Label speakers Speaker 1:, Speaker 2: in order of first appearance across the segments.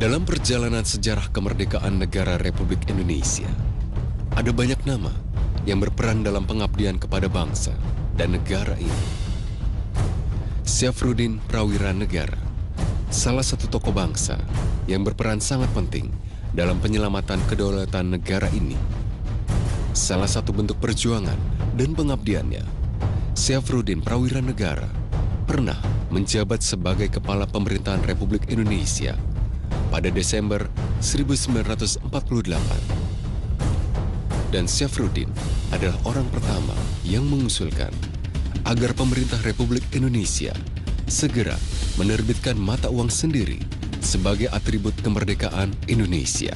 Speaker 1: Dalam perjalanan sejarah kemerdekaan negara Republik Indonesia, ada banyak nama yang berperan dalam pengabdian kepada bangsa dan negara ini. Syafruddin Prawira Negara, salah satu tokoh bangsa yang berperan sangat penting dalam penyelamatan kedaulatan negara ini. Salah satu bentuk perjuangan dan pengabdiannya, Syafruddin Prawira Negara pernah menjabat sebagai Kepala Pemerintahan Republik Indonesia pada Desember 1948. Dan Syafruddin adalah orang pertama yang mengusulkan agar pemerintah Republik Indonesia segera menerbitkan mata uang sendiri sebagai atribut kemerdekaan Indonesia.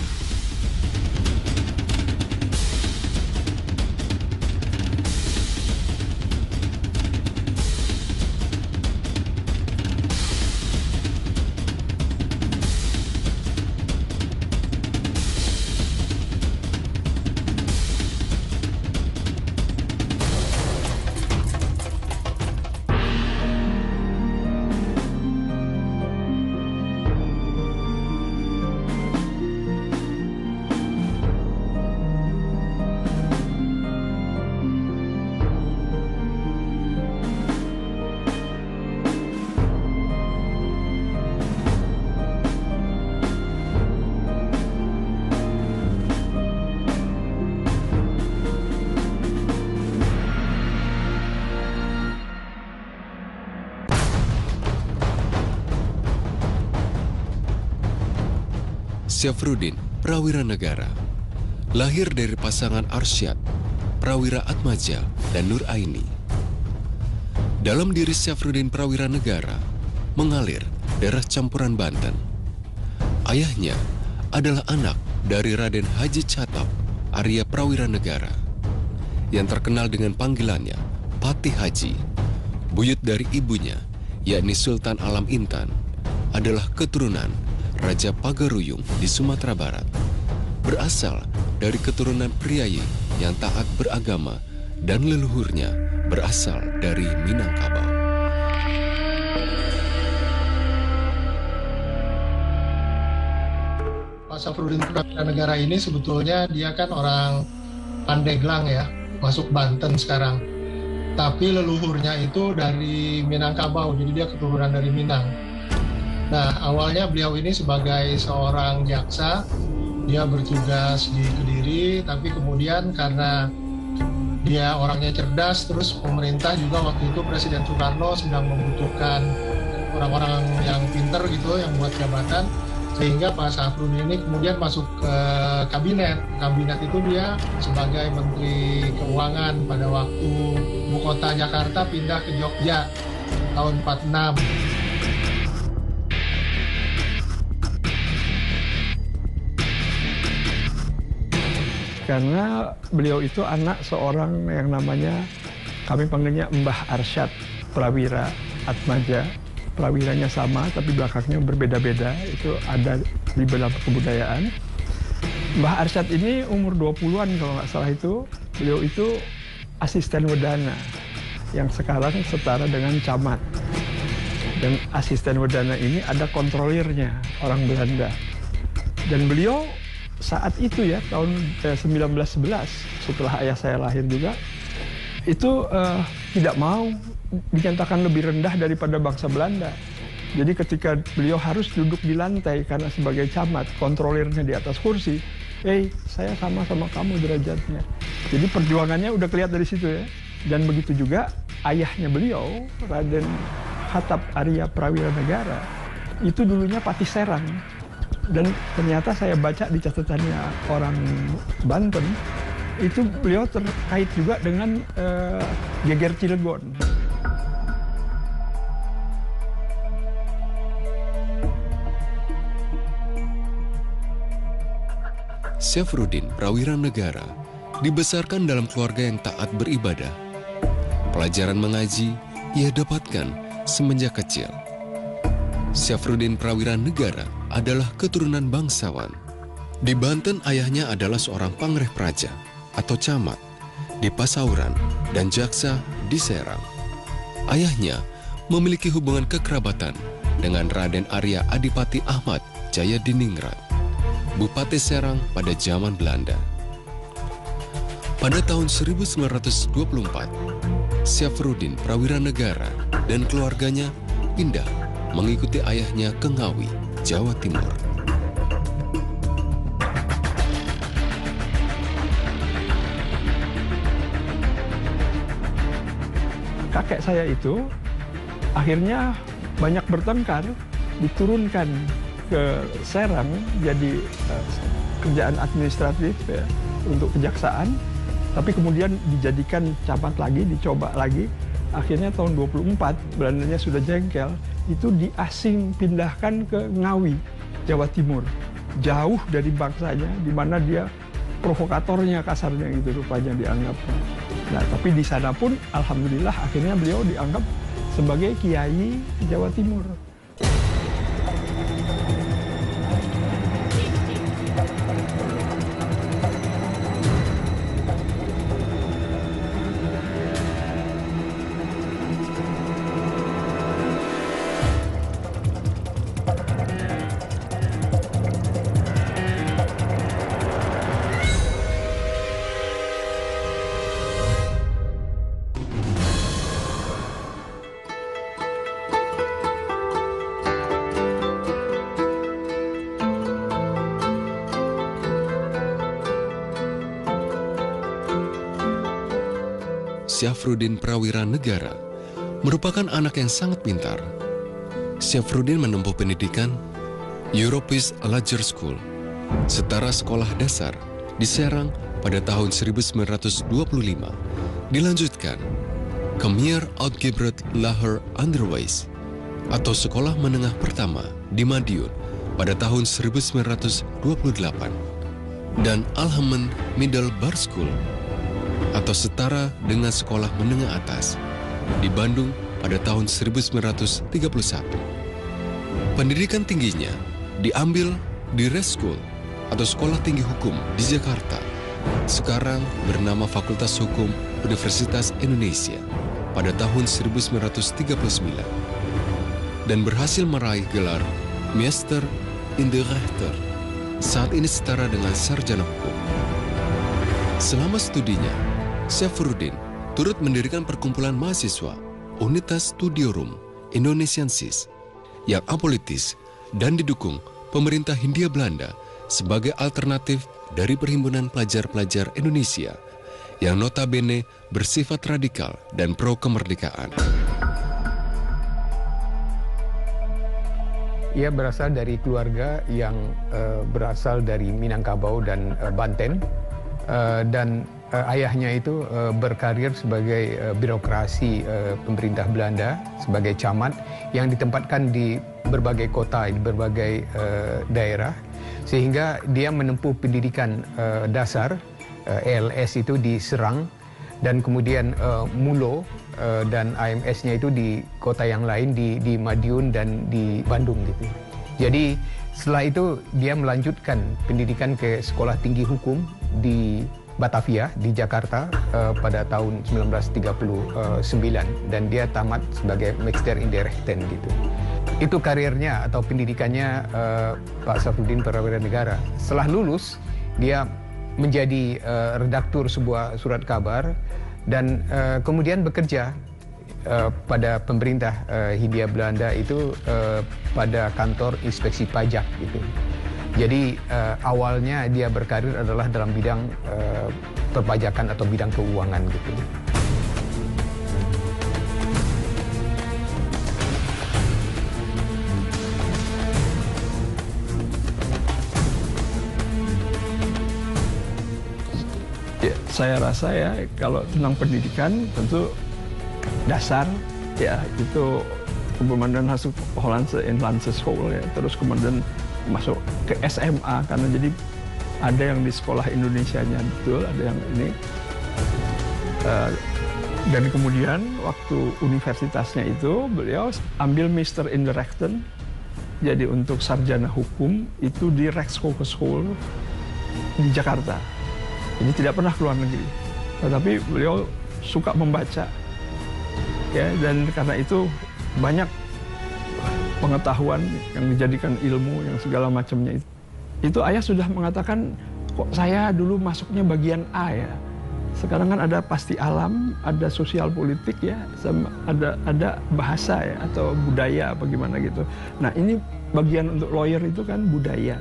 Speaker 1: Syafruddin Prawira Negara lahir dari pasangan Arsyad, Prawira Atmaja, dan Nur Aini. Dalam diri Syafruddin Prawira Negara mengalir darah campuran Banten. Ayahnya adalah anak dari Raden Haji Catap Arya Prawira Negara yang terkenal dengan panggilannya Patih Haji. Buyut dari ibunya, yakni Sultan Alam Intan, adalah keturunan Raja Pagaruyung di Sumatera Barat, berasal dari keturunan priayi yang taat beragama dan leluhurnya berasal dari Minangkabau.
Speaker 2: Pak Syafruddin Prawira Negara ini sebetulnya dia kan orang Pandeglang ya, masuk Banten sekarang. Tapi leluhurnya itu dari Minangkabau, jadi dia keturunan dari Minang. Nah, awalnya beliau ini sebagai seorang jaksa, dia bertugas di Kediri, tapi kemudian karena dia orangnya cerdas, terus pemerintah juga waktu itu Presiden Soekarno sedang membutuhkan orang-orang yang pinter gitu, yang buat jabatan, sehingga Pak Syafruddin ini kemudian masuk ke kabinet. Kabinet itu dia sebagai Menteri Keuangan pada waktu ibu kota Jakarta pindah ke Jogja tahun 46.
Speaker 3: Karena beliau itu anak seorang yang namanya, kami panggilnya Mbah Arsyad Prawira Atmaja. Prawiranya sama, tapi belakangnya berbeda-beda. Itu ada di dalam kebudayaan. Mbah Arsyad ini umur 20-an kalau nggak salah itu. Beliau itu asisten wedana, yang sekarang setara dengan camat. Dan asisten wedana ini ada kontrolirnya, orang Belanda. Dan beliau saat itu ya, tahun 1911, setelah ayah saya lahir juga, itu tidak mau dinyatakan lebih rendah daripada bangsa Belanda. Jadi ketika beliau harus duduk di lantai karena sebagai camat, kontrolirnya di atas kursi, saya sama kamu derajatnya. Jadi perjuangannya udah kelihatan dari situ ya. Dan begitu juga ayahnya beliau, Raden Hatap Arya Prawira Negara, itu dulunya Patih Serang. Dan ternyata saya baca di catatannya orang Banten, itu beliau terkait juga dengan Geger Cilegon.
Speaker 1: Syafruddin Prawira Negara dibesarkan dalam keluarga yang taat beribadah. Pelajaran mengaji ia dapatkan semenjak kecil. Syafruddin Prawira Negara adalah keturunan bangsawan. Di Banten, ayahnya adalah seorang pangreh praja atau camat di Pasauran dan jaksa di Serang. Ayahnya memiliki hubungan kekerabatan dengan Raden Arya Adipati Ahmad Jaya Diningrat, Bupati Serang pada zaman Belanda. Pada tahun 1924, Syafruddin Prawiranegara dan keluarganya pindah mengikuti ayahnya ke Ngawi, Jawa Timur.
Speaker 3: Kakek saya itu akhirnya banyak bertengkar, diturunkan ke Serang jadi kerjaan administratif ya, untuk kejaksaan, tapi kemudian dijadikan camat lagi, dicoba lagi. Akhirnya tahun 24, Belandanya sudah jengkel, itu diasing pindahkan ke Ngawi, Jawa Timur. Jauh dari bangsanya, di mana dia provokatornya kasarnya gitu rupanya dianggap. Nah, tapi di sana pun alhamdulillah akhirnya beliau dianggap sebagai kiai Jawa Timur.
Speaker 1: Syafruddin Prawiranegara merupakan anak yang sangat pintar. Syafruddin menempuh pendidikan Europese Lager School, setara sekolah dasar di Serang pada tahun 1925, dilanjutkan ke Meer Uitgebreid Lager Onderwijs atau sekolah menengah pertama di Madiun pada tahun 1928 dan Algemeen Middelbaar School atau setara dengan sekolah menengah atas di Bandung pada tahun 1931. Pendidikan tingginya diambil di Res School atau Sekolah Tinggi Hukum di Jakarta, sekarang bernama Fakultas Hukum Universitas Indonesia pada tahun 1939, dan berhasil meraih gelar Meester in de Rechter, saat ini setara dengan sarjana hukum. Selama studinya, Syafruddin turut mendirikan perkumpulan mahasiswa Unitas Studiorum Indonesiensis yang apolitis dan didukung pemerintah Hindia Belanda sebagai alternatif dari Perhimpunan Pelajar-Pelajar Indonesia yang notabene bersifat radikal dan pro kemerdekaan.
Speaker 4: Ia berasal dari keluarga yang berasal dari Minangkabau dan Banten, dan ayahnya itu berkarir sebagai birokrasi pemerintah Belanda sebagai camat yang ditempatkan di berbagai kota, di berbagai daerah, sehingga dia menempuh pendidikan dasar ELS itu di Serang, dan kemudian Mulo dan AMS-nya itu di kota yang lain di Madiun dan di Bandung gitu. Jadi setelah itu dia melanjutkan pendidikan ke Sekolah Tinggi Hukum di Batavia di Jakarta pada tahun 1939, dan dia tamat sebagai Meester in de Rechten gitu. Itu karirnya atau pendidikannya Pak Syafruddin Prawiranegara. Setelah lulus, dia menjadi redaktur sebuah surat kabar dan kemudian bekerja pada pemerintah Hindia Belanda itu pada kantor inspeksi pajak gitu. Jadi awalnya dia berkarir adalah dalam bidang perpajakan atau bidang keuangan gitu.
Speaker 3: Ya, saya rasa ya kalau tentang pendidikan tentu dasar ya itu kemudian masuk Hollandse Inlandse School ya, terus kemudian masuk ke SMA karena jadi ada yang di sekolah Indonesianya betul, ada yang ini dan kemudian waktu universitasnya itu beliau ambil Meester in de Rechten, jadi untuk sarjana hukum itu di Rechtshogeschool di Jakarta. Jadi tidak pernah keluar negeri, tetapi beliau suka membaca ya, dan karena itu banyak pengetahuan yang dijadikan ilmu yang segala macamnya itu ayah sudah mengatakan, kok saya dulu masuknya bagian A ya. Sekarang kan ada pasti alam, ada sosial politik ya, sama ada bahasa ya atau budaya apa gimana gitu. Nah ini bagian untuk lawyer itu kan budaya.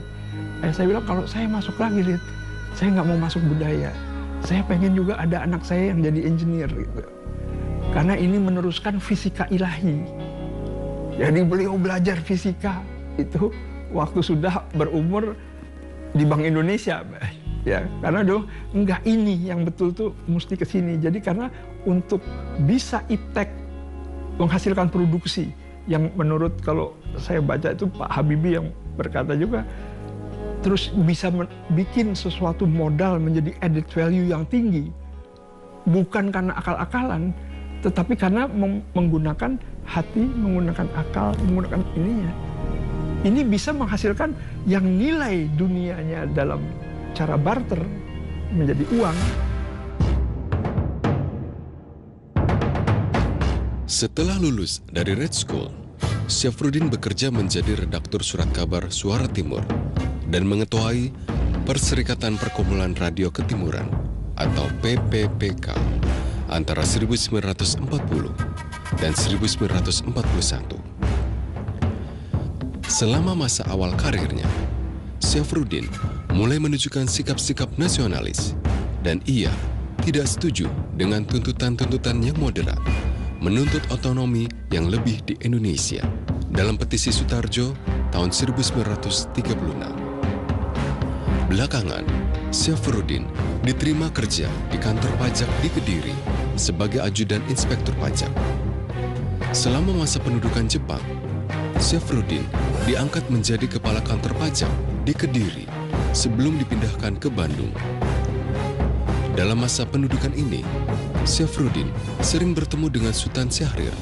Speaker 3: Saya bilang kalau saya masuk lagi, Lid, saya nggak mau masuk budaya. Saya pengen juga ada anak saya yang jadi engineer gitu. Karena ini meneruskan fisika ilahi. Jadi beliau belajar fisika itu waktu sudah berumur di Bank Indonesia, ya. Karena enggak, ini yang betul tuh mesti ke sini. Jadi karena untuk bisa iptek menghasilkan produksi yang menurut kalau saya baca itu Pak Habibie yang berkata juga, terus bisa bikin sesuatu modal menjadi added value yang tinggi, bukan karena akal-akalan, tetapi karena menggunakan hati, menggunakan akal, menggunakan ininya. Ini bisa menghasilkan yang nilai dunianya dalam cara barter menjadi uang.
Speaker 1: Setelah lulus dari Red School, Syafruddin bekerja menjadi redaktur surat kabar Suara Timur dan mengetuai Perserikatan Perkumpulan Radio Ketimuran atau PPPK antara 1940 dan 1941. Selama masa awal karirnya, Syafruddin mulai menunjukkan sikap-sikap nasionalis dan ia tidak setuju dengan tuntutan-tuntutan yang moderat, menuntut otonomi yang lebih di Indonesia dalam petisi Sutarjo tahun 1936. Belakangan, Syafruddin diterima kerja di kantor pajak di Kediri sebagai ajudan inspektur pajak. Selama masa pendudukan Jepang, Syafruddin diangkat menjadi kepala kantor pajak di Kediri sebelum dipindahkan ke Bandung. Dalam masa pendudukan ini, Syafruddin sering bertemu dengan Sultan Syahrir.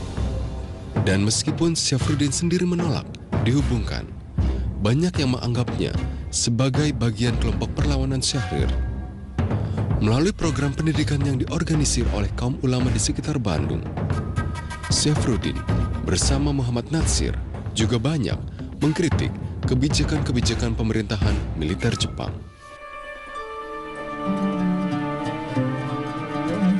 Speaker 1: Dan meskipun Syafruddin sendiri menolak dihubungkan, banyak yang menganggapnya sebagai bagian kelompok perlawanan Syahrir. Melalui program pendidikan yang diorganisir oleh kaum ulama di sekitar Bandung, Syafruddin bersama Muhammad Natsir juga banyak mengkritik kebijakan-kebijakan pemerintahan militer Jepang.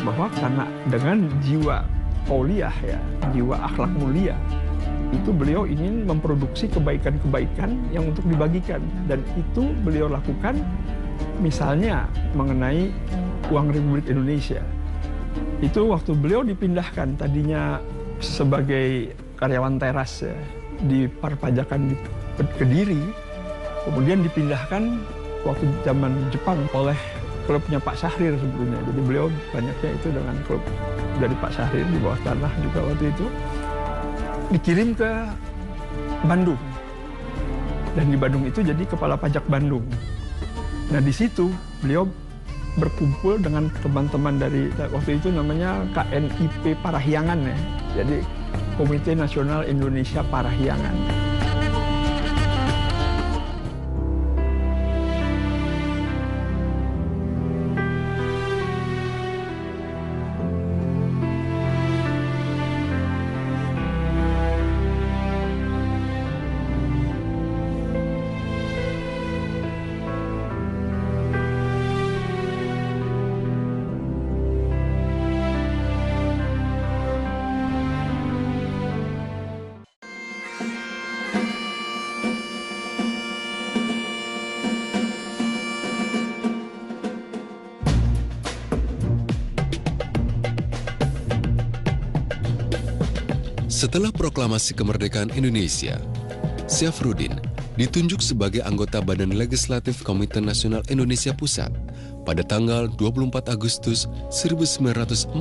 Speaker 3: Bahwa karena dengan jiwa auliah ya, jiwa akhlak mulia, itu beliau ingin memproduksi kebaikan-kebaikan yang untuk dibagikan. Dan itu beliau lakukan misalnya mengenai uang Republik Indonesia. Itu waktu beliau dipindahkan tadinya sebagai karyawan teras ya, di perpajakan di Kediri, kemudian dipindahkan waktu zaman Jepang oleh klubnya Pak Syahrir sebelumnya. Jadi beliau banyaknya itu dengan klub dari Pak Syahrir di bawah tanah juga waktu itu. Dikirim ke Bandung. Dan di Bandung itu jadi kepala pajak Bandung. Nah di situ beliau berkumpul dengan teman-teman dari waktu itu namanya KNIP Parahyangan ya. Jadi Komite Nasional Indonesia Parahyangan.
Speaker 1: Setelah proklamasi kemerdekaan Indonesia, Syafruddin ditunjuk sebagai anggota Badan Legislatif Komite Nasional Indonesia Pusat pada tanggal 24 Agustus 1945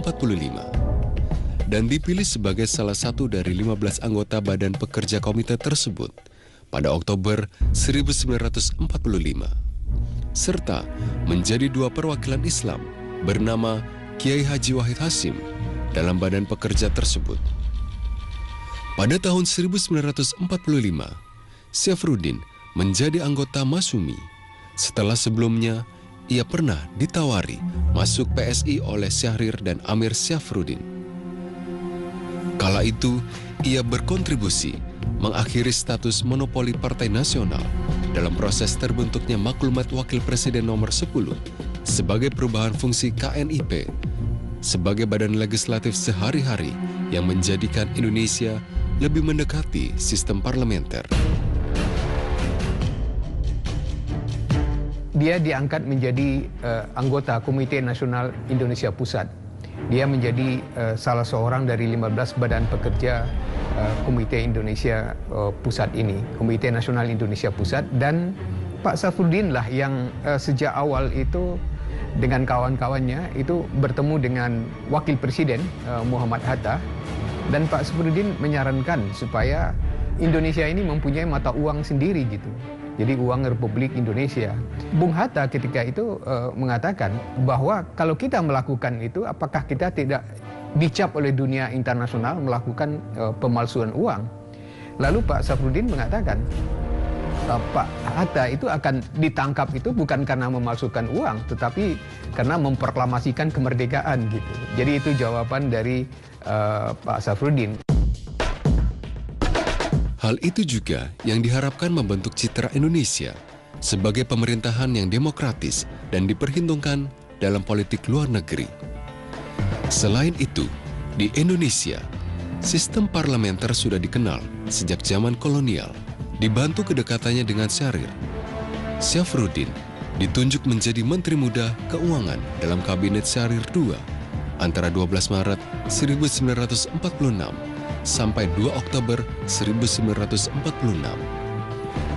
Speaker 1: dan dipilih sebagai salah satu dari 15 anggota Badan Pekerja Komite tersebut pada Oktober 1945, serta menjadi 2 perwakilan Islam bernama Kiai Haji Wahid Hasyim dalam Badan Pekerja tersebut. Pada tahun 1945, Syafruddin menjadi anggota Masumi setelah sebelumnya ia pernah ditawari masuk PSI oleh Syahrir dan Amir Syafruddin. Kala itu, ia berkontribusi mengakhiri status monopoli Partai Nasional dalam proses terbentuknya Maklumat Wakil Presiden nomor 10 sebagai perubahan fungsi KNIP sebagai badan legislatif sehari-hari yang menjadikan Indonesia lebih mendekati sistem parlementer.
Speaker 4: Dia diangkat menjadi anggota Komite Nasional Indonesia Pusat. Dia menjadi salah seorang dari 15 badan pekerja Komite Indonesia Pusat ini, Komite Nasional Indonesia Pusat. Dan Pak Safruddin lah yang sejak awal itu dengan kawan-kawannya itu bertemu dengan Wakil Presiden Muhammad Hatta. Dan Pak Safruddin menyarankan supaya Indonesia ini mempunyai mata uang sendiri gitu. Jadi uang Republik Indonesia. Bung Hatta ketika itu mengatakan bahwa kalau kita melakukan itu, apakah kita tidak dicap oleh dunia internasional melakukan pemalsuan uang? Lalu Pak Safruddin mengatakan, Pak Hatta itu akan ditangkap itu bukan karena memalsukan uang, tetapi karena memproklamasikan kemerdekaan gitu. Jadi itu jawaban dari Pak Safruddin.
Speaker 1: Hal itu juga yang diharapkan membentuk citra Indonesia sebagai pemerintahan yang demokratis dan diperhitungkan dalam politik luar negeri. Selain itu, di Indonesia, sistem parlementer sudah dikenal sejak zaman kolonial, dibantu kedekatannya dengan Syahrir. Syafruddin ditunjuk menjadi Menteri Muda Keuangan dalam Kabinet Syahrir II antara 12 Maret 1946 sampai 2 Oktober 1946.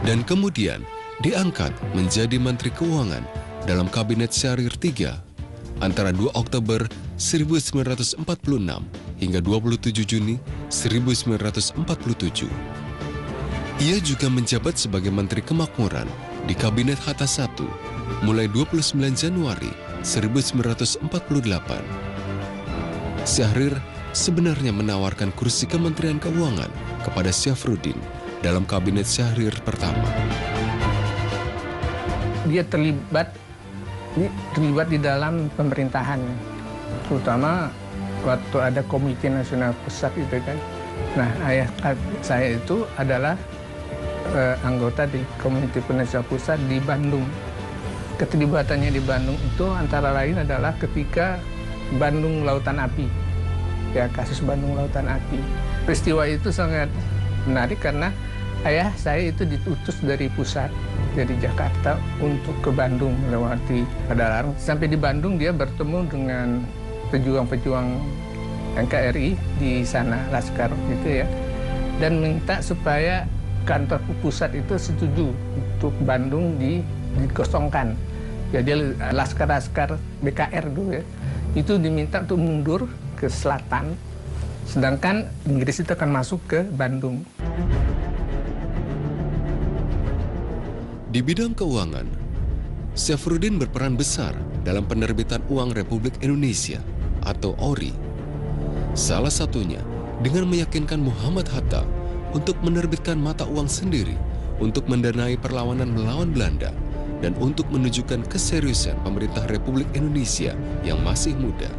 Speaker 1: Dan kemudian diangkat menjadi Menteri Keuangan dalam Kabinet Syahrir III antara 2 Oktober 1946 hingga 27 Juni 1947. Ia juga menjabat sebagai Menteri Kemakmuran di Kabinet Hatta I mulai 29 Januari 1948. Syahrir sebenarnya menawarkan kursi Kementerian Keuangan kepada Syafruddin dalam Kabinet Syahrir pertama.
Speaker 5: Dia terlibat di dalam pemerintahan, terutama waktu ada Komite Nasional Pusat itu kan. Nah, ayah saya itu adalah anggota di Komite Nasional Pusat di Bandung. Keterlibatannya di Bandung itu antara lain adalah ketika Bandung Lautan Api. Ya, kasus Bandung Lautan Api. Peristiwa itu sangat menarik karena ayah saya itu diutus dari pusat, dari Jakarta untuk ke Bandung melewati Padalarang. Sampai di Bandung dia bertemu dengan pejuang-pejuang NKRI di sana, Laskar gitu ya. Dan minta supaya kantor pusat itu setuju untuk Bandung dikosongkan. Jadi Laskar-Laskar BKR dulu ya, itu diminta untuk mundur ke selatan, sedangkan Inggris itu akan masuk ke Bandung.
Speaker 1: Di bidang keuangan, Syafruddin berperan besar dalam penerbitan uang Republik Indonesia atau ORI. Salah satunya dengan meyakinkan Muhammad Hatta untuk menerbitkan mata uang sendiri untuk mendanai perlawanan melawan Belanda dan untuk menunjukkan keseriusan pemerintah Republik Indonesia yang masih muda.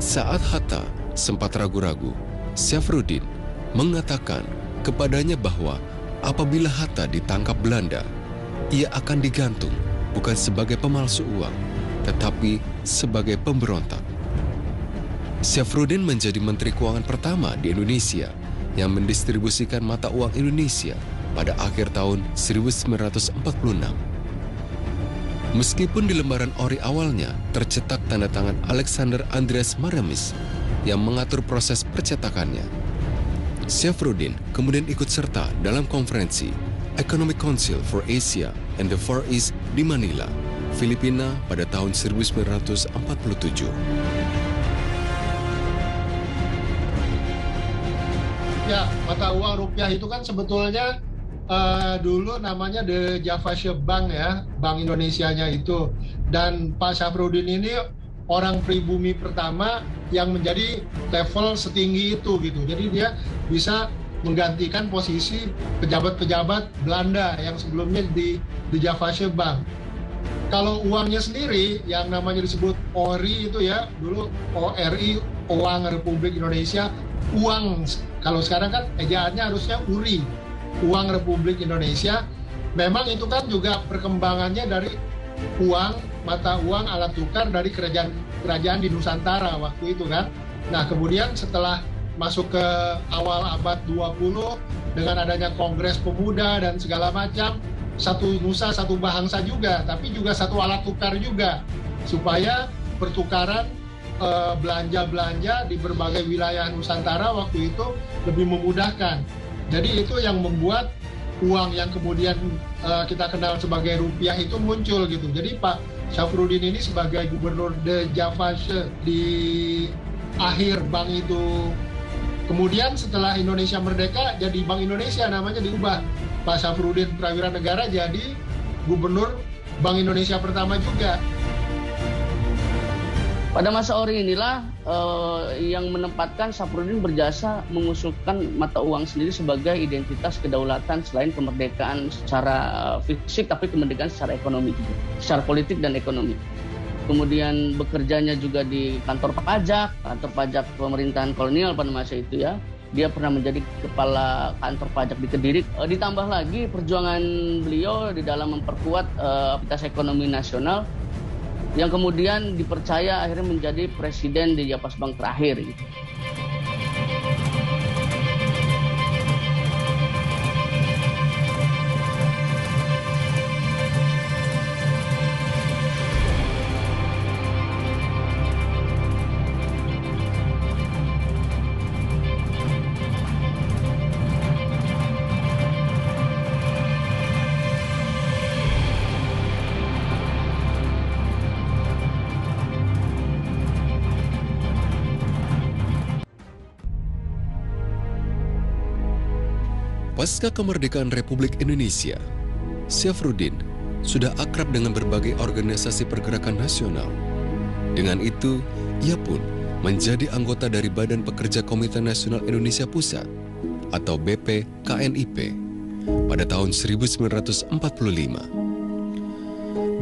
Speaker 1: Saat Hatta sempat ragu-ragu, Syafruddin mengatakan kepadanya bahwa apabila Hatta ditangkap Belanda, ia akan digantung bukan sebagai pemalsu uang, tetapi sebagai pemberontak. Syafruddin menjadi Menteri Keuangan pertama di Indonesia yang mendistribusikan mata uang Indonesia pada akhir tahun 1946. Meskipun di lembaran ORI awalnya tercetak tanda tangan Alexander Andreas Maramis yang mengatur proses percetakannya, Syafruddin kemudian ikut serta dalam konferensi Economic Council for Asia and the Far East di Manila, Filipina pada tahun 1947.
Speaker 2: Ya, mata uang rupiah itu kan sebetulnya dulu namanya The Javasia Bank ya, Bank Indonesianya itu. Dan Pak Syafruddin ini orang pribumi pertama yang menjadi level setinggi itu gitu. Jadi dia bisa menggantikan posisi pejabat-pejabat Belanda yang sebelumnya di The Javasia Bank. Kalau uangnya sendiri yang namanya disebut ORI itu ya, dulu ORI, Uang Republik Indonesia, uang Kalau sekarang kan ejaannya harusnya URI, Uang Republik Indonesia. Memang itu kan juga perkembangannya dari mata uang alat tukar dari kerajaan di Nusantara waktu itu kan. Nah, kemudian setelah masuk ke awal abad 20 dengan adanya Kongres Pemuda dan segala macam, satu nusa satu bangsa juga, tapi juga satu alat tukar juga, supaya pertukaran belanja-belanja di berbagai wilayah Nusantara waktu itu lebih memudahkan. Jadi itu yang membuat uang yang kemudian kita kenal sebagai rupiah itu muncul gitu. Jadi Pak Syafruddin ini sebagai gubernur de Java di akhir bank itu, kemudian setelah Indonesia merdeka jadi Bank Indonesia, namanya diubah. Pak Syafruddin Prawira Negara jadi gubernur Bank Indonesia pertama juga.
Speaker 6: Pada masa Orde inilah yang menempatkan Syafruddin berjasa mengusulkan mata uang sendiri sebagai identitas kedaulatan selain kemerdekaan secara fisik, tapi kemerdekaan secara ekonomi juga, secara politik dan ekonomi. Kemudian bekerjanya juga di kantor pajak pemerintahan kolonial pada masa itu ya. Dia pernah menjadi kepala kantor pajak di Kediri. Ditambah lagi perjuangan beliau di dalam memperkuat aktivitas ekonomi nasional, yang kemudian dipercaya akhirnya menjadi presiden di Japas Bank terakhir gitu.
Speaker 1: Pasca kemerdekaan Republik Indonesia, Syafruddin sudah akrab dengan berbagai organisasi pergerakan nasional. Dengan itu, ia pun menjadi anggota dari Badan Pekerja Komite Nasional Indonesia Pusat atau BPKNIP pada tahun 1945.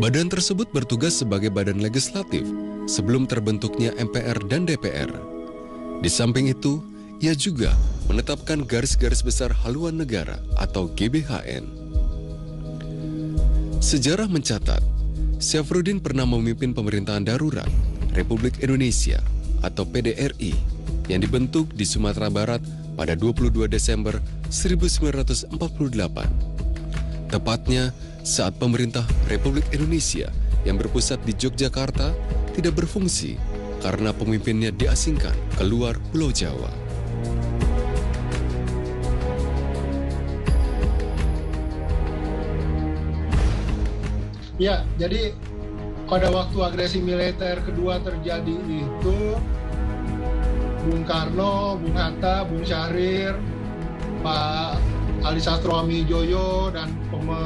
Speaker 1: Badan tersebut bertugas sebagai badan legislatif sebelum terbentuknya MPR dan DPR. Di samping itu, ia juga menetapkan garis-garis besar haluan negara atau GBHN. Sejarah mencatat, Syafruddin pernah memimpin pemerintahan darurat Republik Indonesia atau PDRI yang dibentuk di Sumatera Barat pada 22 Desember 1948. Tepatnya saat pemerintah Republik Indonesia yang berpusat di Yogyakarta tidak berfungsi karena pemimpinnya diasingkan keluar Pulau Jawa.
Speaker 2: Ya, jadi pada waktu agresi militer kedua terjadi itu, Bung Karno, Bung Hatta, Bung Syahrir, Pak Ali Sastroamidjojo, dan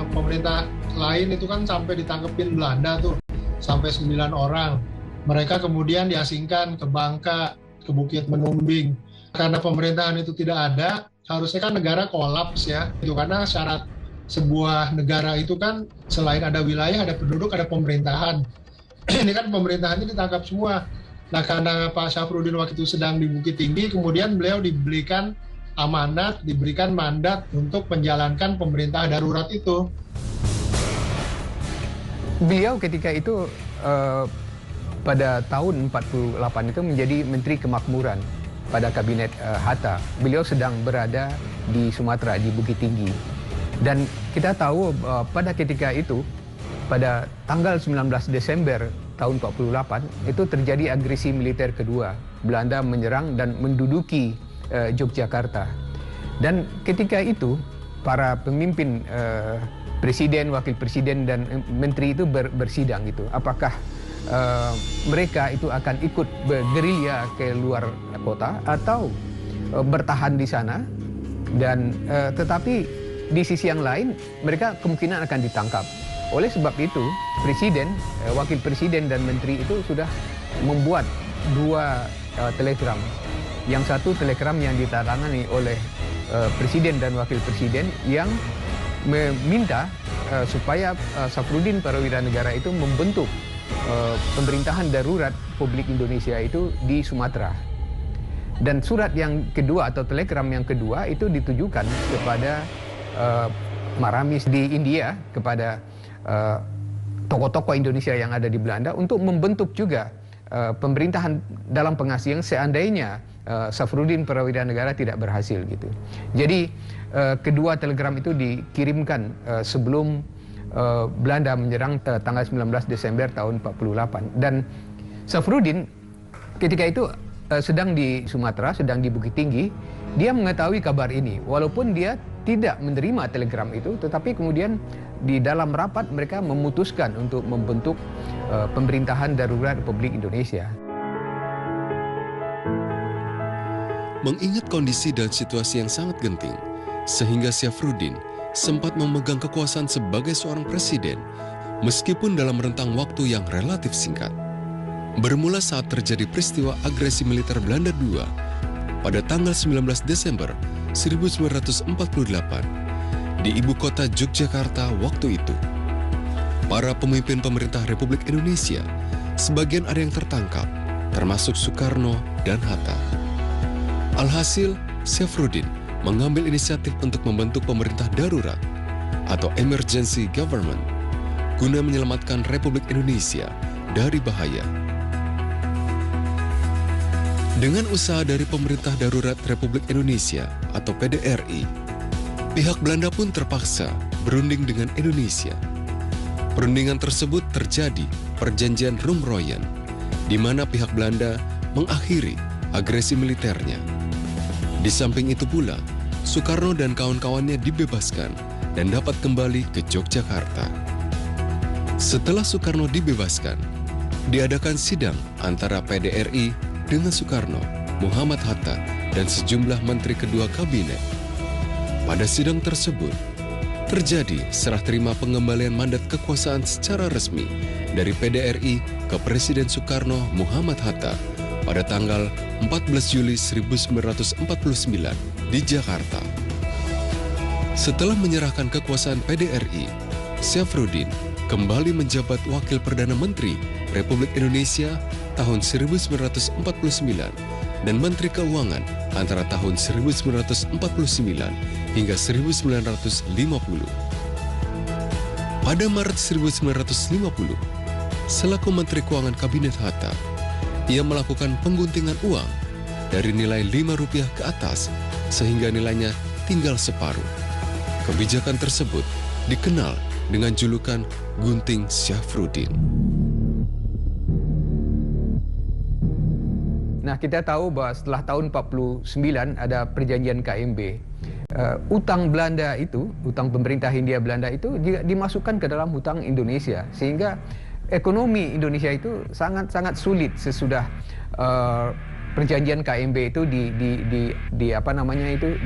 Speaker 2: pemerintah lain itu kan sampai ditangkepin Belanda tuh, sampai 9 orang. Mereka kemudian diasingkan ke Bangka, ke Bukit Menumbing. Karena pemerintahan itu tidak ada, harusnya kan negara kolaps ya. Itu karena syarat sebuah negara itu kan selain ada wilayah, ada penduduk, ada pemerintahan. Ini kan pemerintahannya ditangkap semua. Nah, karena Pak Syafruddin waktu itu sedang di Bukit Tinggi, kemudian beliau diberikan amanat, diberikan mandat untuk menjalankan pemerintah darurat itu.
Speaker 4: Beliau ketika itu pada tahun 48 itu menjadi Menteri Kemakmuran pada kabinet Hatta. Beliau sedang berada di Sumatera, di Bukit Tinggi. Dan kita tahu pada ketika itu, pada tanggal 19 Desember tahun 48, itu terjadi agresi militer kedua. Belanda menyerang dan menduduki Yogyakarta. Dan ketika itu, para pemimpin presiden, wakil presiden, dan menteri itu bersidang gitu. Apakah mereka itu akan ikut bergerilya ke luar kota atau bertahan di sana, dan tetapi di sisi yang lain mereka kemungkinan akan ditangkap. Oleh sebab itu presiden, wakil presiden, dan menteri itu sudah membuat 2 telegram. Yang satu telegram yang ditandatangani oleh presiden dan wakil presiden yang meminta supaya Syafruddin Prawira Negara itu membentuk pemerintahan darurat Republik Indonesia itu di Sumatera. Dan surat yang kedua atau telegram yang kedua itu ditujukan kepada Maramis di India, kepada tokoh-tokoh Indonesia yang ada di Belanda untuk membentuk juga pemerintahan dalam pengasingan seandainya Safrudin Prawira Negara tidak berhasil gitu. Jadi kedua telegram itu dikirimkan sebelum Belanda menyerang tanggal 19 Desember tahun 48. Dan Safrudin ketika itu sedang di Sumatera, sedang di Bukit Tinggi, dia mengetahui kabar ini. Walaupun dia tidak menerima telegram itu, tetapi kemudian di dalam rapat mereka memutuskan untuk membentuk pemerintahan darurat Republik Indonesia.
Speaker 1: Mengingat kondisi dan situasi yang sangat genting, sehingga Syafruddin sempat memegang kekuasaan sebagai seorang presiden, meskipun dalam rentang waktu yang relatif singkat. Bermula saat terjadi peristiwa agresi militer Belanda II pada tanggal 19 Desember 1948 di ibu kota Yogyakarta waktu itu. Para pemimpin pemerintah Republik Indonesia, sebagian ada yang tertangkap, termasuk Soekarno dan Hatta. Alhasil, Syafruddin mengambil inisiatif untuk membentuk pemerintah darurat atau emergency government guna menyelamatkan Republik Indonesia dari bahaya. Dengan usaha dari Pemerintah Darurat Republik Indonesia atau PDRI, pihak Belanda pun terpaksa berunding dengan Indonesia. Perundingan tersebut terjadi Perjanjian Rumroyen, di mana pihak Belanda mengakhiri agresi militernya. Di samping itu pula, Soekarno dan kawan-kawannya dibebaskan dan dapat kembali ke Yogyakarta. Setelah Soekarno dibebaskan, diadakan sidang antara PDRI dengan Soekarno, Muhammad Hatta, dan sejumlah menteri kedua kabinet. Pada sidang tersebut, terjadi serah terima pengembalian mandat kekuasaan secara resmi dari PDRI ke Presiden Soekarno Muhammad Hatta pada tanggal 14 Juli 1949 di Jakarta. Setelah menyerahkan kekuasaan PDRI, Syafruddin kembali menjabat Wakil Perdana Menteri Republik Indonesia tahun 1949 dan Menteri Keuangan antara tahun 1949 hingga 1950. Pada Maret 1950, selaku Menteri Keuangan Kabinet Hatta, ia melakukan pengguntingan uang dari nilai Rp5 ke atas sehingga nilainya tinggal separuh. Kebijakan tersebut dikenal dengan julukan Gunting Syafruddin.
Speaker 4: Nah, kita tahu bahwa setelah tahun 49 ada perjanjian KMB. Utang Belanda itu, utang pemerintah Hindia Belanda itu juga dimasukkan ke dalam hutang Indonesia, sehingga ekonomi Indonesia itu sangat sulit sesudah perjanjian KMB itu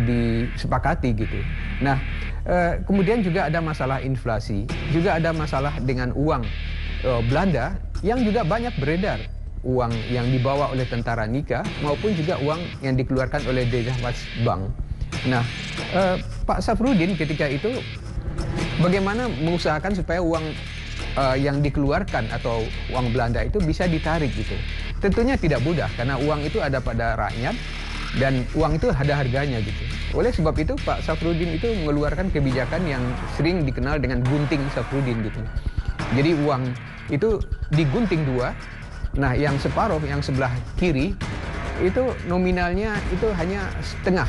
Speaker 4: disepakati gitu. Nah, kemudian juga ada masalah inflasi, juga ada masalah dengan uang Belanda yang juga banyak beredar. Uang yang dibawa oleh tentara Nika maupun juga uang yang dikeluarkan oleh Dejavas Bank. Nah, Pak Syafruddin ketika itu bagaimana mengusahakan supaya uang yang dikeluarkan atau uang Belanda itu bisa ditarik gitu. Tentunya tidak mudah karena uang itu ada pada rakyat dan uang itu ada harganya gitu. Oleh sebab itu Pak Syafruddin itu mengeluarkan kebijakan yang sering dikenal dengan gunting Syafruddin gitu. Jadi uang itu digunting dua. Nah, yang separuh, yang sebelah kiri, itu nominalnya itu hanya setengah.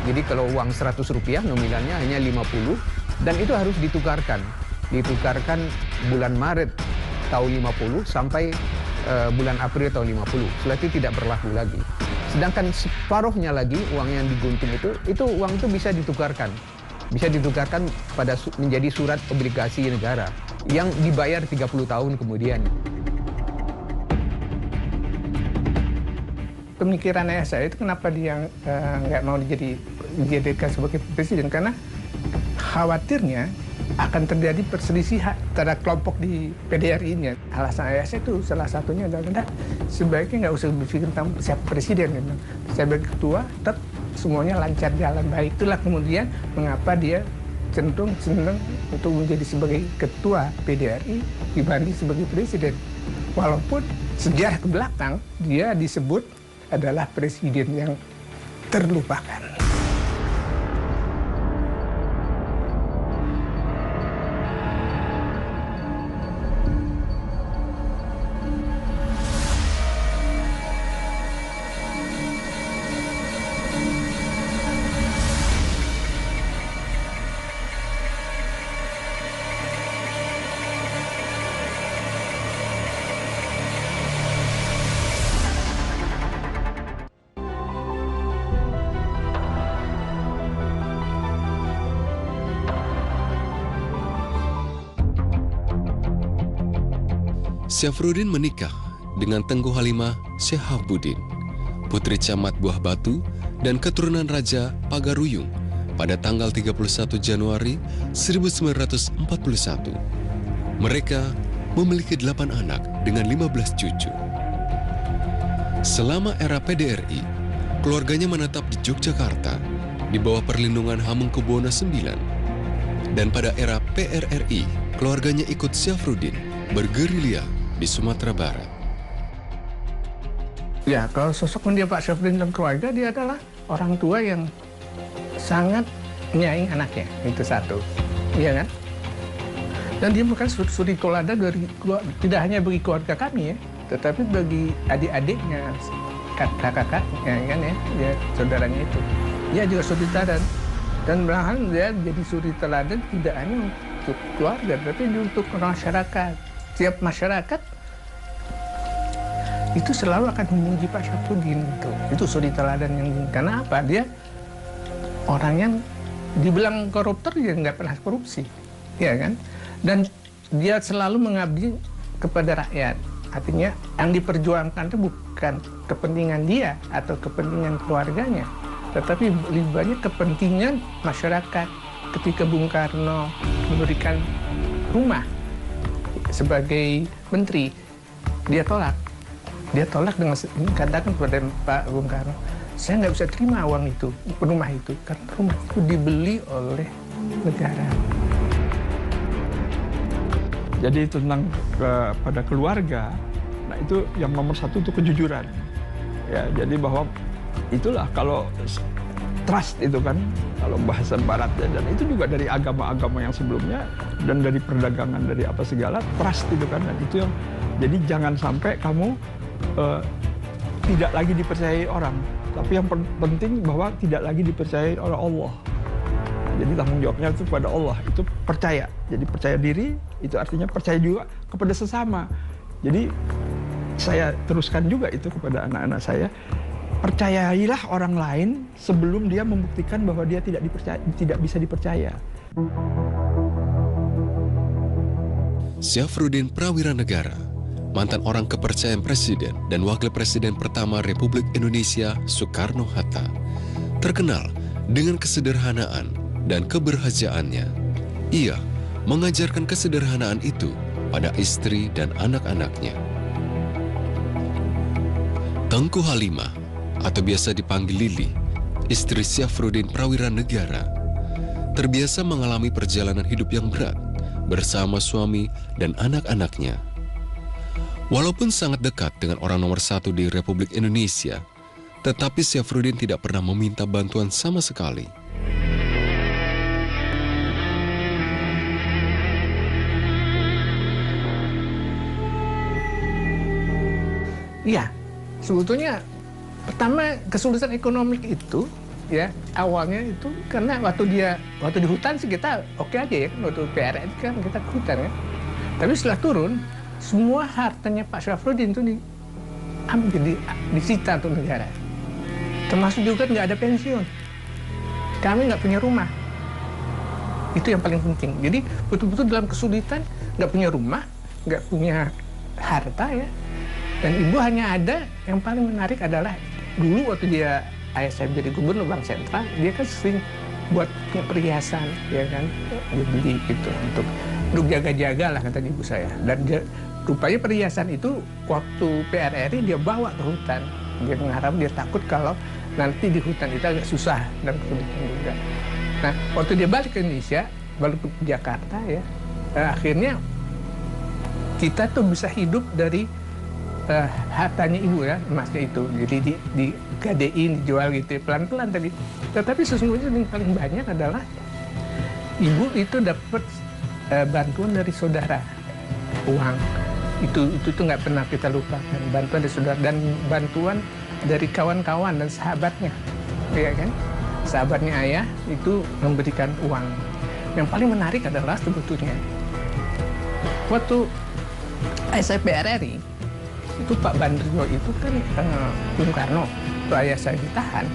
Speaker 4: Jadi kalau uang Rp100 nominalnya hanya 50, dan itu harus ditukarkan. Ditukarkan bulan Maret tahun 50 sampai bulan April tahun 50. Setelah itu tidak berlaku lagi. Sedangkan separuhnya lagi, uang yang digunting itu uang itu bisa ditukarkan. Bisa ditukarkan menjadi surat obligasi negara yang dibayar 30 tahun kemudian.
Speaker 5: Pemikiran ayah saya itu kenapa dia nggak mau dijadikan sebagai presiden, karena khawatirnya akan terjadi perselisihan antara kelompok di PDRI-nya. Alasan ayah saya itu salah satunya adalah sebaiknya nggak usah berpikir tentang siapa presiden. Sebagai ketua tetap semuanya lancar jalan baik. Itulah kemudian mengapa dia cenderung senang untuk menjadi sebagai ketua PDRI dibanding sebagai presiden. Walaupun sejarah ke belakang dia disebut adalah presiden yang terlupakan.
Speaker 1: Syafruddin menikah dengan Tengku Halimah Syihabuddin, putri camat Buah Batu dan keturunan Raja Pagaruyung pada tanggal 31 Januari 1941. Mereka memiliki 8 anak dengan 15 cucu. Selama era PDRI, keluarganya menetap di Yogyakarta di bawah perlindungan Hamengkubuwono IX. Dan pada era PRRI, keluarganya ikut Syafruddin bergerilya di Sumatera Barat.
Speaker 5: Ya, kalau sosok dia Pak Syafruddin dan keluarga, dia adalah orang tua yang sangat menyayangi anaknya, itu satu, iya kan? Dan dia bukan suri toladan dari tidak hanya bagi keluarga kami ya, tetapi bagi adik-adiknya, kakak-kakaknya kan ya, saudaranya itu. Dia juga suri teladan, dan malahan dia jadi suri teladan tidak hanya untuk keluarga, tapi untuk masyarakat. Setiap masyarakat itu selalu akan memuji Pak Syafruddin itu suri teladan yang karena apa? Dia orang yang dibilang koruptor ya nggak pernah korupsi, ya kan? Dan dia selalu mengabdi kepada rakyat. Artinya yang diperjuangkan itu bukan kepentingan dia atau kepentingan keluarganya, tetapi lebih banyak kepentingan masyarakat. Ketika Bung Karno memberikan rumah sebagai menteri, dia tolak. Dia tolak dengan katakan kepada Pak Bung Karno, saya nggak bisa terima uang itu, rumah itu, karena rumah itu dibeli oleh negara.
Speaker 3: Jadi tentang pada keluarga, nah itu yang nomor satu itu kejujuran. Ya, jadi bahwa itulah kalau trust itu kan, kalau bahasa baratnya, dan itu juga dari agama-agama yang sebelumnya dan dari perdagangan, dari apa segala, trust itu kan, dan itu yang jadi jangan sampai kamu tidak lagi dipercayai orang, tapi yang penting bahwa tidak lagi dipercayai oleh Allah. Jadi tanggung jawabnya itu pada Allah, itu percaya. Jadi percaya diri itu artinya percaya juga kepada sesama. Jadi saya teruskan juga itu kepada anak-anak saya. Percayailah orang lain sebelum dia membuktikan bahwa dia tidak bisa dipercaya.
Speaker 1: Syafruddin Prawiranegara, mantan orang kepercayaan Presiden dan Wakil Presiden pertama Republik Indonesia Soekarno-Hatta, terkenal dengan kesederhanaan dan keberhajaannya. Ia mengajarkan kesederhanaan itu pada istri dan anak-anaknya. Tengku Halimah, atau biasa dipanggil Lili, istri Syafruddin Prawiranegara, terbiasa mengalami perjalanan hidup yang berat bersama suami dan anak-anaknya. Walaupun sangat dekat dengan orang nomor satu di Republik Indonesia, tetapi Syafruddin tidak pernah meminta bantuan sama sekali.
Speaker 5: Iya, sebetulnya pertama kesulitan ekonomi itu ya awalnya itu karena waktu di hutan sih kita oke aja ya kan, waktu PRRI kan kita ke hutan ya. Tapi setelah turun semua hartanya Pak Syafruddin itu diambil, disita untuk negara. Termasuk juga nggak ada pensiun. Kami nggak punya rumah. Itu yang paling penting. Jadi betul-betul dalam kesulitan, nggak punya rumah, nggak punya harta ya. Dan ibu hanya ada, yang paling menarik adalah dulu waktu dia ayah saya jadi gubernur Bank Sentral, dia kan sering buat perhiasan, ya kan, dia beli gitu untuk jaga-jaga lah kata ibu saya. Dan dia, rupanya perhiasan itu waktu PRRI dia bawa ke hutan. Dia mengharap, dia takut kalau nanti di hutan itu agak susah dan kesulitan juga. Nah, waktu dia balik ke Indonesia, balik ke Jakarta ya, akhirnya kita tuh bisa hidup dari hartanya ibu ya, emasnya itu. Jadi di gadein, dijual gitu pelan-pelan tadi. Tetapi sesungguhnya yang paling banyak adalah ibu itu dapat bantuan dari saudara, uang. Itu tuh nggak pernah kita lupakan. Bantuan dari saudara dan bantuan dari kawan-kawan dan sahabatnya, ya kan? Sahabatnya ayah itu memberikan uang. Yang paling menarik adalah sebetulnya waktu saya PRRI itu Pak Bandrio itu kan Bung Karno, waktu ayah saya ditahan,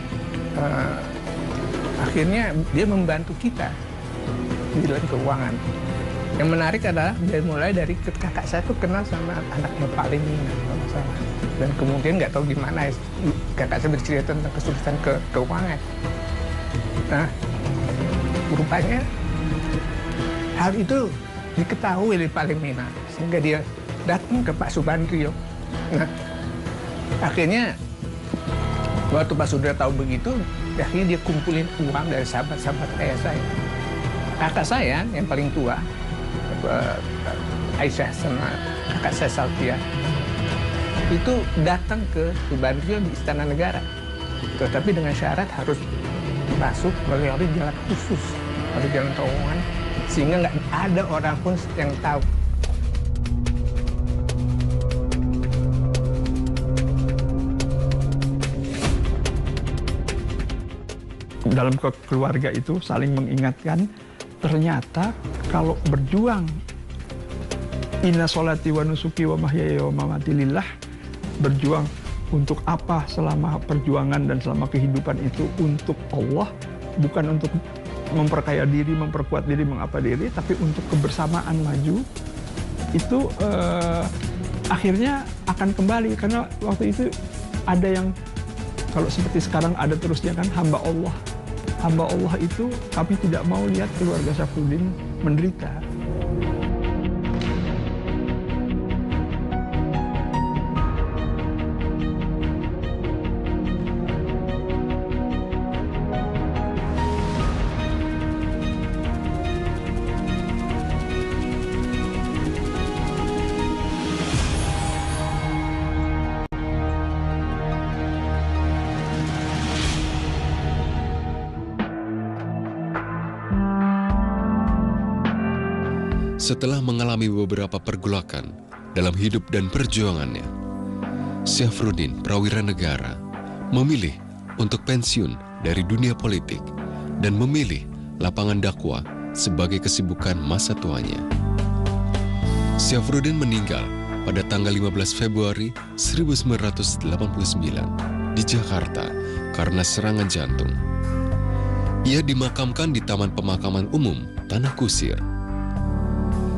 Speaker 5: akhirnya dia membantu kita di dalam keuangan. Yang menarik adalah dia mulai dari kakak saya tuh kenal sama anaknya Pak Lenin kalau nggak salah. Dan kemudian nggak tahu gimana kakak saya bercerita tentang kesulitan keuangan. Nah, rupanya hal itu diketahui oleh Pak Lemina sehingga dia datang ke Pak Subandrio. Nah, akhirnya waktu Pak Sudra tahu begitu, akhirnya dia kumpulin uang dari sahabat-sahabat ayah saya. Kakak saya yang paling tua, Aisyah sama kakak saya Saltia, itu datang ke Subandrio di Istana Negara. Tetapi dengan syarat harus masuk melalui jalan khusus, melalui jalan terowongan, sehingga nggak ada orang pun yang tahu.
Speaker 3: Dalam keluarga itu saling mengingatkan, ternyata kalau berjuang inna sholati wa nusuki wa mahyaya wa mamati lillah, berjuang untuk apa selama perjuangan dan selama kehidupan itu untuk Allah, bukan untuk memperkaya diri, memperkuat diri, mengapa diri, tapi untuk kebersamaan maju, itu akhirnya akan kembali. Karena waktu itu ada yang, kalau seperti sekarang ada terusnya kan, hamba Allah. Hamba Allah itu kami tidak mau lihat keluarga Syafruddin menderita.
Speaker 1: Setelah mengalami beberapa pergolakan dalam hidup dan perjuangannya, Syafruddin Prawira Negara memilih untuk pensiun dari dunia politik dan memilih lapangan dakwah sebagai kesibukan masa tuanya. Syafruddin meninggal pada tanggal 15 Februari 1989 di Jakarta karena serangan jantung. Ia dimakamkan di Taman Pemakaman Umum Tanah Kusir.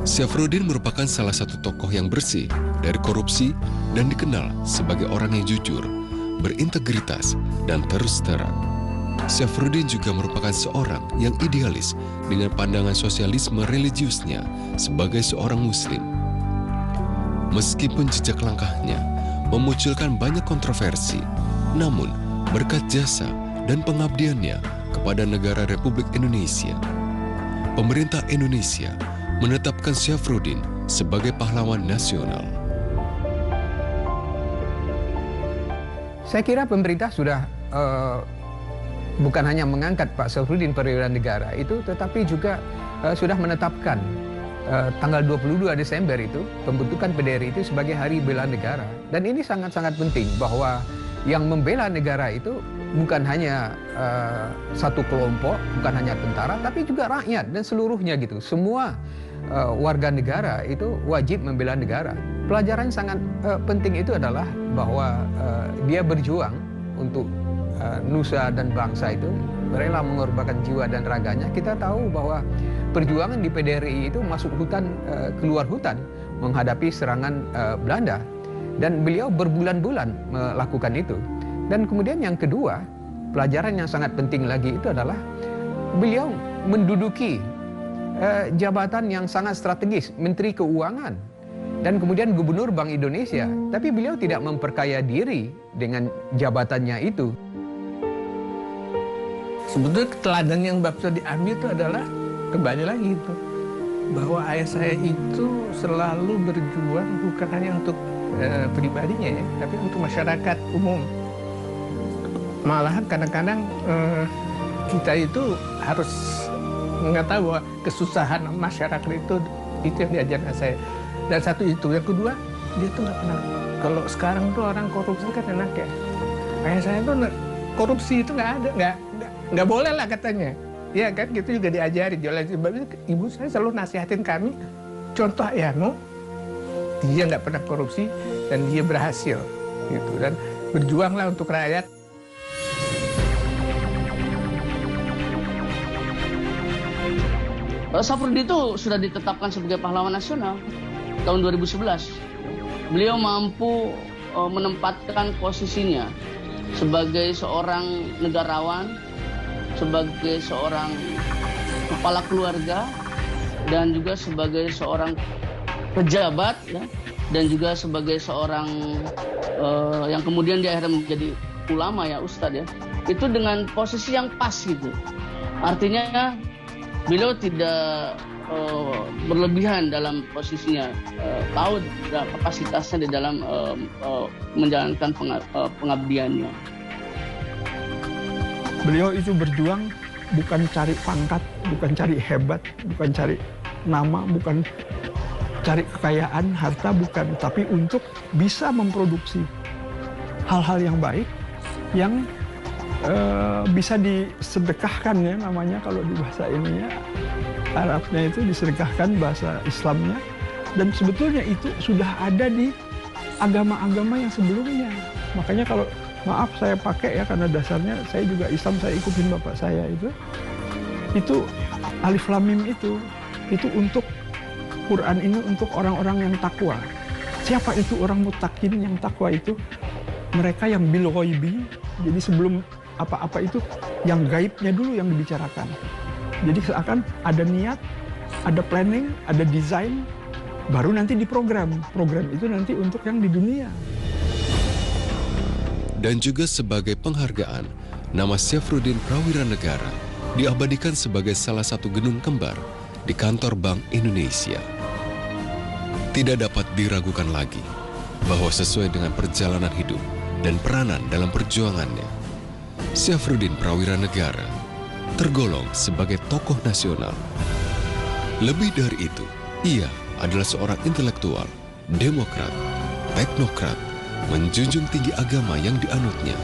Speaker 1: Syafruddin merupakan salah satu tokoh yang bersih dari korupsi dan dikenal sebagai orang yang jujur, berintegritas, dan terus terang. Syafruddin juga merupakan seorang yang idealis dengan pandangan sosialisme religiusnya sebagai seorang muslim. Meskipun jejak langkahnya memunculkan banyak kontroversi, namun berkat jasa dan pengabdiannya kepada negara Republik Indonesia, pemerintah Indonesia menetapkan Syafruddin sebagai pahlawan nasional.
Speaker 4: Saya kira pemerintah sudah bukan hanya mengangkat Pak Syafruddin Prawira Negara itu, tetapi juga sudah menetapkan tanggal 22 Desember itu, pembentukan PDRI itu sebagai Hari Bela Negara. Dan ini sangat-sangat penting bahwa yang membela negara itu bukan hanya satu kelompok, bukan hanya tentara, tapi juga rakyat dan seluruhnya gitu. Semua warga negara itu wajib membela negara. Pelajaran sangat penting itu adalah bahwa dia berjuang untuk nusa dan bangsa itu, rela mengorbankan jiwa dan raganya. Kita tahu bahwa perjuangan di PDRI itu masuk hutan, keluar hutan menghadapi serangan Belanda, dan beliau berbulan-bulan melakukan itu. Dan kemudian yang kedua, pelajaran yang sangat penting lagi itu adalah beliau menduduki jabatan yang sangat strategis, Menteri Keuangan dan kemudian Gubernur Bank Indonesia. Tapi beliau tidak memperkaya diri dengan jabatannya itu.
Speaker 5: Sebetulnya teladan yang bisa diambil itu adalah kembali lagi itu, bahwa ayah saya itu selalu berjuang bukan hanya untuk pribadinya ya, tapi untuk masyarakat umum. Malahan kadang-kadang kita itu harus mengetahui bahwa kesusahan masyarakat itu yang diajarkan saya. Dan satu itu, yang kedua dia tuh nggak pernah. Kalau sekarang tuh orang korupsi kan enak ya. Kayak saya tuh korupsi itu nggak ada, nggak boleh lah katanya. Ya kan, gitu juga diajari. Ibu saya selalu nasihatin kami, contoh ayahmu, dia nggak pernah korupsi dan dia berhasil, gitu. Dan berjuanglah untuk rakyat.
Speaker 6: Safrudin itu sudah ditetapkan sebagai pahlawan nasional tahun 2011. Beliau mampu menempatkan posisinya sebagai seorang negarawan, sebagai seorang kepala keluarga, dan juga sebagai seorang pejabat, ya, dan juga sebagai seorang yang kemudian di akhirnya menjadi ulama ya, ustadz ya. Itu dengan posisi yang pas gitu. Artinya beliau tidak berlebihan dalam posisinya, tahu kapasitasnya di dalam menjalankan pengabdiannya.
Speaker 3: Beliau itu berjuang bukan cari pangkat, bukan cari hebat, bukan cari nama, bukan cari kekayaan, harta, bukan, tapi untuk bisa memproduksi hal-hal yang baik yang bisa disedekahkan ya, namanya kalau di bahasa ininya Arabnya itu disedekahkan, bahasa Islamnya, dan sebetulnya itu sudah ada di agama-agama yang sebelumnya. Makanya kalau maaf saya pakai ya, karena dasarnya saya juga Islam, saya ikutin bapak saya itu alif lam mim itu untuk Quran ini untuk orang-orang yang takwa. Siapa itu orang mutakin yang takwa itu? Mereka yang bil ghaibi, jadi sebelum apa-apa itu yang gaibnya dulu yang dibicarakan. Jadi seakan ada niat, ada planning, ada desain, baru nanti diprogram. Program itu nanti untuk yang di dunia.
Speaker 1: Dan juga sebagai penghargaan, nama Syafruddin Prawira Negara diabadikan sebagai salah satu gedung kembar di kantor Bank Indonesia. Tidak dapat diragukan lagi bahwa sesuai dengan perjalanan hidup dan peranan dalam perjuangannya, Syafruddin Prawira Negara tergolong sebagai tokoh nasional. Lebih dari itu, ia adalah seorang intelektual, demokrat, teknokrat, menjunjung tinggi agama yang dianutnya,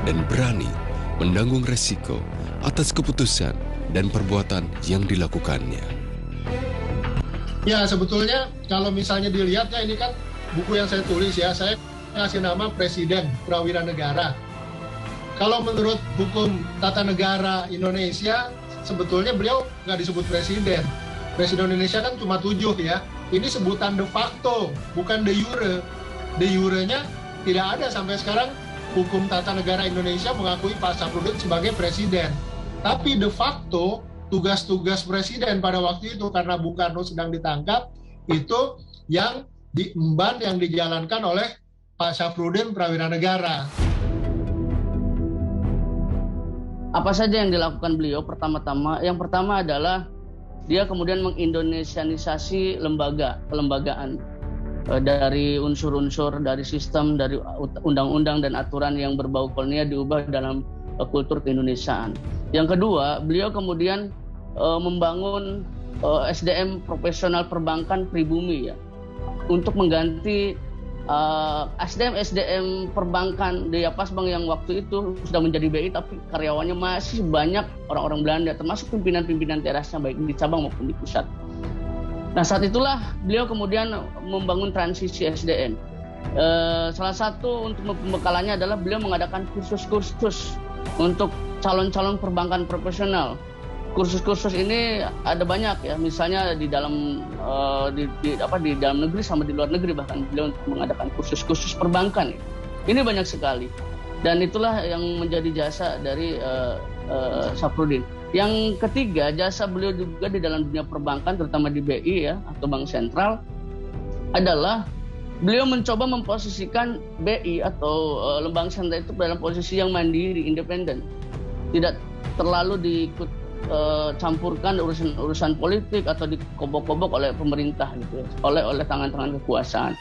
Speaker 1: dan berani menanggung resiko atas keputusan dan perbuatan yang dilakukannya.
Speaker 2: Ya, sebetulnya kalau misalnya dilihat ya, ini kan buku yang saya tulis ya, saya ngasih nama Presiden Prawira Negara. Kalau menurut hukum tata negara Indonesia, sebetulnya beliau nggak disebut presiden. Presiden Indonesia kan cuma 7 ya. Ini sebutan de facto, bukan de jure. De jurenya tidak ada sampai sekarang. Hukum tata negara Indonesia mengakui Pak Syafruddin sebagai presiden. Tapi de facto, tugas-tugas presiden pada waktu itu, karena Bung Karno sedang ditangkap, itu yang diemban, yang dijalankan oleh Pak Syafruddin Prawira Negara.
Speaker 6: Apa saja yang dilakukan beliau? Yang pertama adalah dia kemudian mengindonesianisasi kelembagaan dari unsur-unsur, dari sistem, dari undang-undang dan aturan yang berbau kolonial diubah dalam kultur keindonesiaan. Yang kedua, beliau kemudian membangun SDM profesional perbankan pribumi ya, untuk mengganti SDM perbankan di Yapasbank yang waktu itu sudah menjadi BI, tapi karyawannya masih banyak orang-orang Belanda, termasuk pimpinan-pimpinan terasnya baik di cabang maupun di pusat. Nah, saat itulah beliau kemudian membangun transisi SDM. Salah satu untuk pembekalannya adalah beliau mengadakan kursus-kursus untuk calon-calon perbankan profesional. Kursus-kursus ini ada banyak ya, misalnya di dalam di dalam negeri sama di luar negeri, bahkan beliau mengadakan kursus-kursus perbankan. Ini banyak sekali, dan itulah yang menjadi jasa dari Syafruddin. Yang ketiga, jasa beliau juga di dalam dunia perbankan, terutama di BI ya atau Bank Sentral, adalah beliau mencoba memposisikan BI atau lembaga sentral itu dalam posisi yang mandiri, independen, tidak terlalu campurkan urusan politik atau dikobok-kobok oleh pemerintah gitu, oleh tangan-tangan kekuasaan.